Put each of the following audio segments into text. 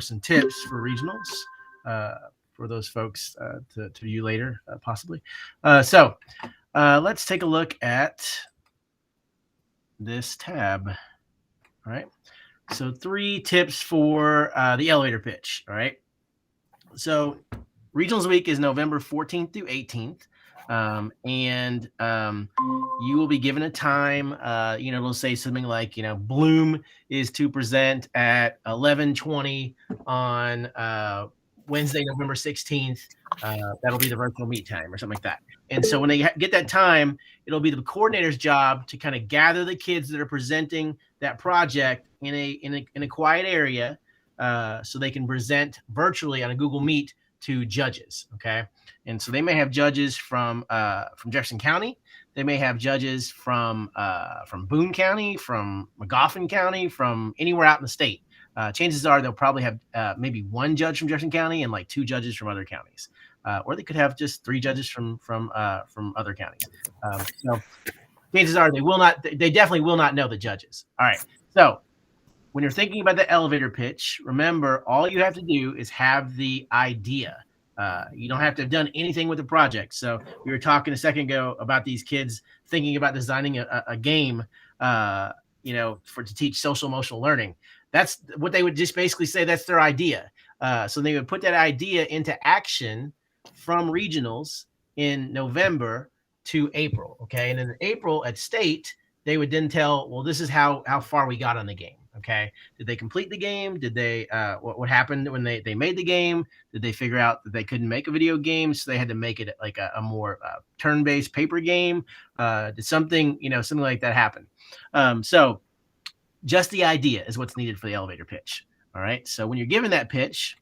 some tips for regionals for those folks to view later, possibly. So let's take a look at this tab. All right. So 3 tips for the elevator pitch. All right. So Regionals Week is November 14th through 18th. And you will be given a time, it'll say something like, Bloom is to present at 11:20 on Wednesday, November 16th. That'll be the virtual meet time or something like that. And so when they get that time, it'll be the coordinator's job to kind of gather the kids that are presenting that project in a quiet area, so they can present virtually on a Google Meet to judges. Okay. And so they may have judges from Jefferson County. They may have judges from Boone County, from Magoffin County, from anywhere out in the state. Chances are they'll probably have maybe 1 judge from Jefferson County and like 2 judges from other counties, or they could have just 3 judges from other counties. So chances are they definitely will not know the judges. All right. So when you're thinking about the elevator pitch, remember all you have to do is have the idea. You don't have to have done anything with the project. So we were talking a second ago about these kids thinking about designing a game, to teach social emotional learning. That's what they would just basically say. That's their idea. So they would put that idea into action from regionals in November to April. Okay. And in April at state, they would then tell, well, this is how far we got on the game. Okay. Did they complete the game? Did they, what happened when they made the game? Did they figure out that they couldn't make a video game? So they had to make it like a more turn-based paper game? Did something like that happen? So just the idea is what's needed for the elevator pitch. All right. So when you're given that pitch,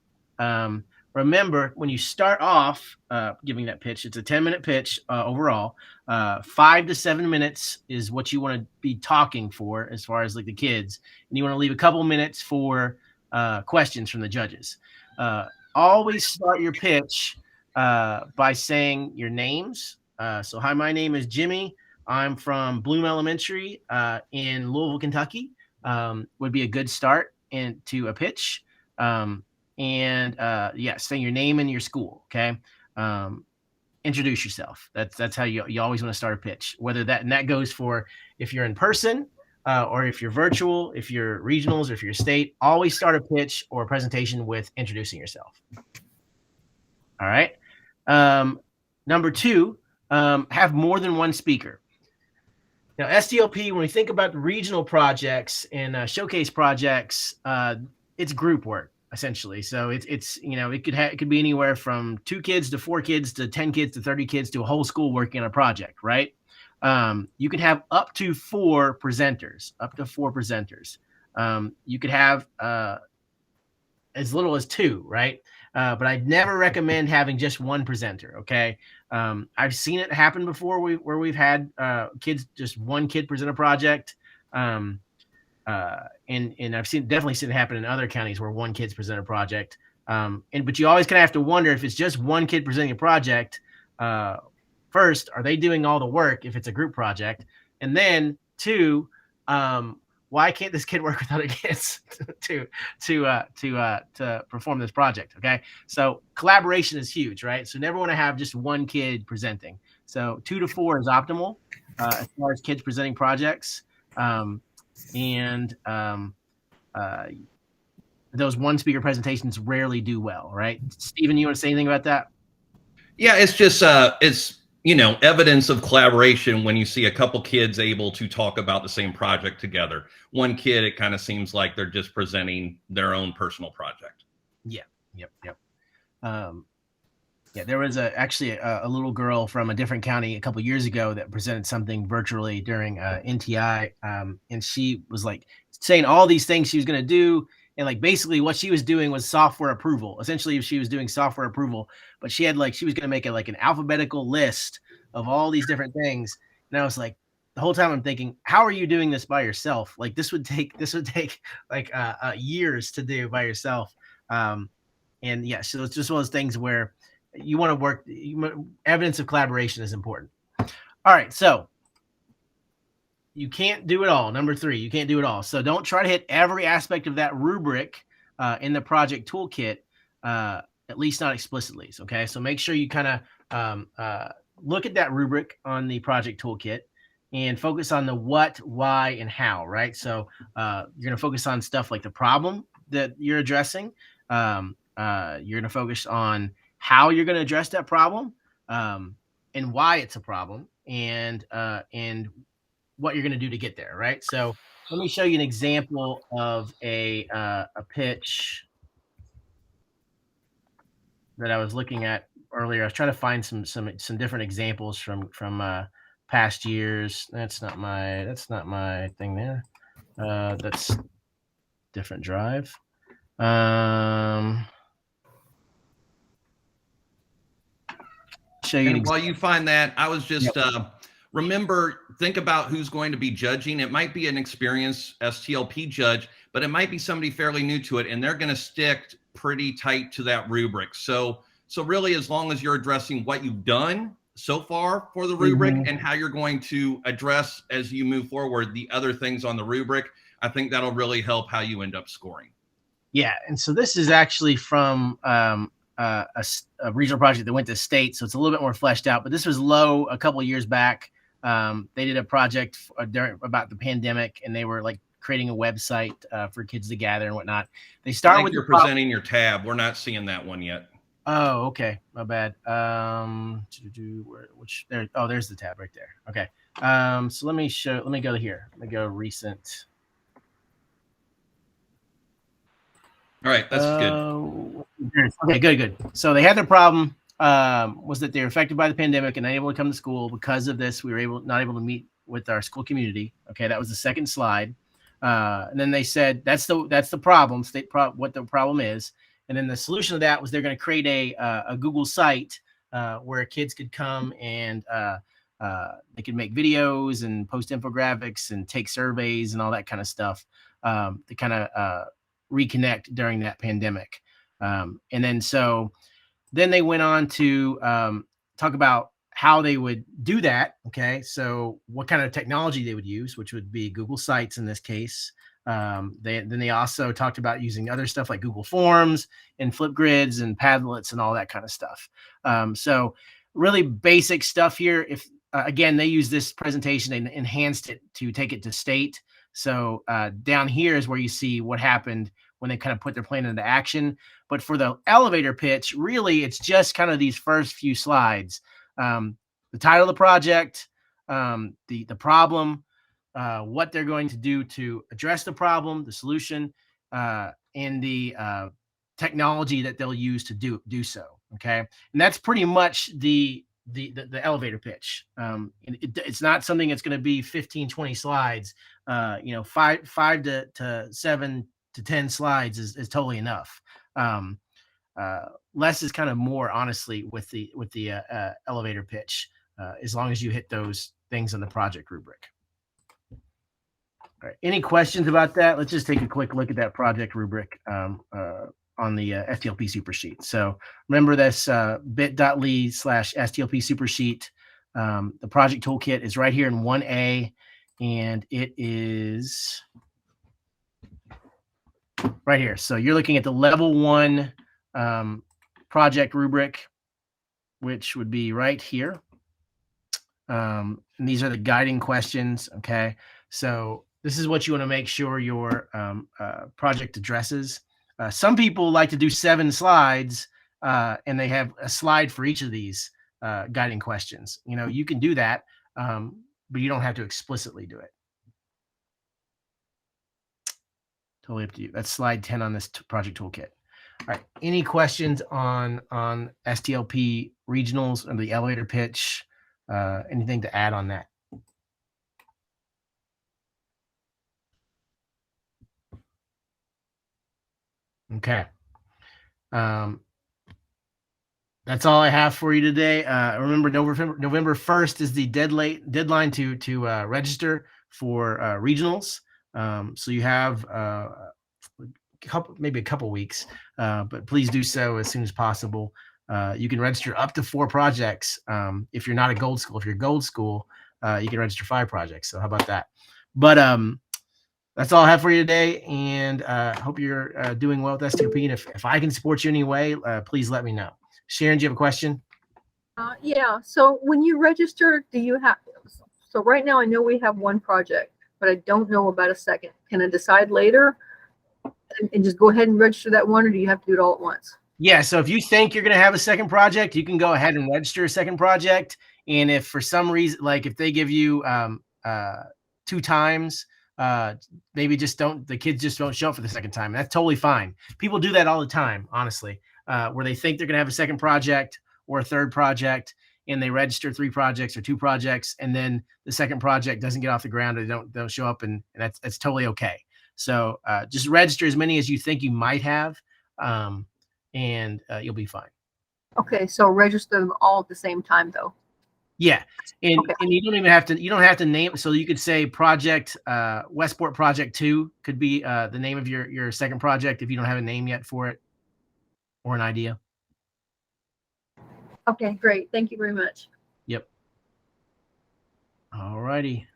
remember when you start off giving that pitch, it's a 10-minute pitch overall. 5 to 7 minutes is what you want to be talking for as far as like the kids. And you want to leave a couple minutes for questions from the judges. Always start your pitch by saying your names. So, hi, my name is Jimmy. I'm from Bloom Elementary in Louisville, Kentucky. Would be a good start into a pitch. Saying your name and your school. Okay. Introduce yourself. That's how you always want to start a pitch, whether that goes for if you're in person or if you're virtual, if you're regionals or if you're state, always start a pitch or a presentation with introducing yourself. All right. Number 2, have more than one speaker. Now, STLP, when we think about the regional projects and showcase projects, it's group work. Essentially. So it could be anywhere from 2 kids to 4 kids to 10 kids to 30 kids to a whole school working on a project, right? You can have up to 4 presenters, you could have as little as 2, right? But I'd never recommend having just 1 presenter. Okay. I've seen it happen before where we've had kids, just 1 kid present a project. And I've definitely seen it happen in other counties where 1 kid's present a project. But you always kind of have to wonder if it's just 1 kid presenting a project. First, are they doing all the work if it's a group project? And then 2, why can't this kid work with other kids to perform this project? Okay. So collaboration is huge, right? So never want to have just 1 kid presenting. So 2 to 4 is optimal as far as kids presenting projects. Those 1 speaker presentations rarely do well, right? Stephen, you want to say anything about that? Yeah, it's just evidence of collaboration when you see a couple kids able to talk about the same project together. 1 kid, it kind of seems like they're just presenting their own personal project. Yeah. Yep. There was actually a little girl from a different county a couple years ago that presented something virtually during NTI, and she was like saying all these things she was going to do, and like basically what she was doing was software approval. Essentially, she was doing software approval, but she was going to make an alphabetical list of all these different things. And I was like, the whole time I'm thinking, how are you doing this by yourself? Like this would take like years to do by yourself. So it's just one of those things where you want to work. Evidence of collaboration is important. All right, so you can't do it all. Number 3, you can't do it all. So don't try to hit every aspect of that rubric in the project toolkit, at least not explicitly. Okay, so make sure you kind of look at that rubric on the project toolkit and focus on the what, why, and how, right? So you're going to focus on stuff like the problem that you're addressing. You're going to focus on how you're going to address that problem, and why it's a problem, and what you're going to do to get there, right? So let me show you an example of a pitch that I was looking at earlier. I was trying to find some different examples from past years. That's not my thing there. That's different drive. Show you. And while you find that, I was just remember, think about who's going to be judging. It might be an experienced STLP judge, but it might be somebody fairly new to it, and they're going to stick pretty tight to that rubric. So really, as long as you're addressing what you've done so far for the rubric and how you're going to address as you move forward the other things on the rubric, I think that'll really help how you end up scoring. Yeah, and so this is actually from a regional project that went to state, so it's a little bit more fleshed out. But this was low a couple of years back. They did a project about the pandemic, and they were like creating a website for kids to gather and whatnot. They start with you're presenting your tab. We're not seeing that one yet. Oh, okay, my bad. There's the tab right there. Okay. So let me go here. Let me go recent. All right, that's good. Okay, good. So they had their problem was that they're affected by the pandemic and unable to come to school. Because of this, we were not able to meet with our school community. Okay, that was the second slide. And then they said that's the problem. State what the problem is. And then the solution to that was they're going to create a Google site where kids could come and they could make videos and post infographics and take surveys and all that kind of stuff to kind of reconnect during that pandemic. And then they went on to talk about how they would do that. Okay, so what kind of technology they would use, which would be Google Sites in this case. They also talked about using other stuff like Google Forms and Flipgrids and Padlets and all that kind of stuff. So really basic stuff here. If again, they use this presentation and enhanced it to take it to state. So down here is where you see what happened when they kind of put their plan into action. But for the elevator pitch, really, it's just kind of these first few slides. The title of the project, the problem, what they're going to do to address the problem, the solution, and the technology that they'll use to do so. Okay, and that's pretty much the elevator pitch. It's not something that's going to be 15, 20 slides. 5 to 7 to 10 slides is totally enough. Less is kind of more, honestly, with the elevator pitch, as long as you hit those things on the project rubric. All right. Any questions about that? Let's just take a quick look at that project rubric on the STLP super sheet. So remember this bit.ly/STLP super sheet. The project toolkit is right here in 1A, and it is right here. So you're looking at the level 1 project rubric, which would be right here. And these are the guiding questions. Okay. So this is what you want to make sure your project addresses. Some people like to do 7 slides, and they have a slide for each of these guiding questions. You can do that, but you don't have to explicitly do it. Totally up to you. That's slide 10 on this project toolkit. All right. Any questions on STLP regionals and the elevator pitch? Anything to add on that? Okay. That's all I have for you today. Remember, November 1st is the deadline to register for regionals. So you have maybe a couple weeks, but please do so as soon as possible. You can register up to 4 projects. If you're not a gold school, if you're a gold school, you can register 5 projects. So how about that? But that's all I have for you today, and hope you're doing well with STLP. And if I can support you in any way, please let me know. Sharon, do you have a question? Yeah. So when you register, do you have? So right now, I know we have one project, but I don't know about a second. Can I decide later and just go ahead and register that one, or do you have to do it all at once? Yeah. So if you think you're going to have a second project, you can go ahead and register a second project. And if for some reason, like if they give you 2 times, maybe just don't, the kids just don't show up for the second time. That's totally fine. People do that all the time, honestly, where they think they're going to have a second project or a third project, and they register 3 projects or 2 projects, and then the second project doesn't get off the ground, or they don't show up, and that's totally okay. So just register as many as you think you might have, and you'll be fine. Okay, so register them all at the same time, though. Yeah, and Okay. and you don't even have to. You don't have to name. So you could say Project Westport Project 2 could be the name of your second project if you don't have a name yet for it or an idea. Okay, great. Thank you very much. Yep. All righty.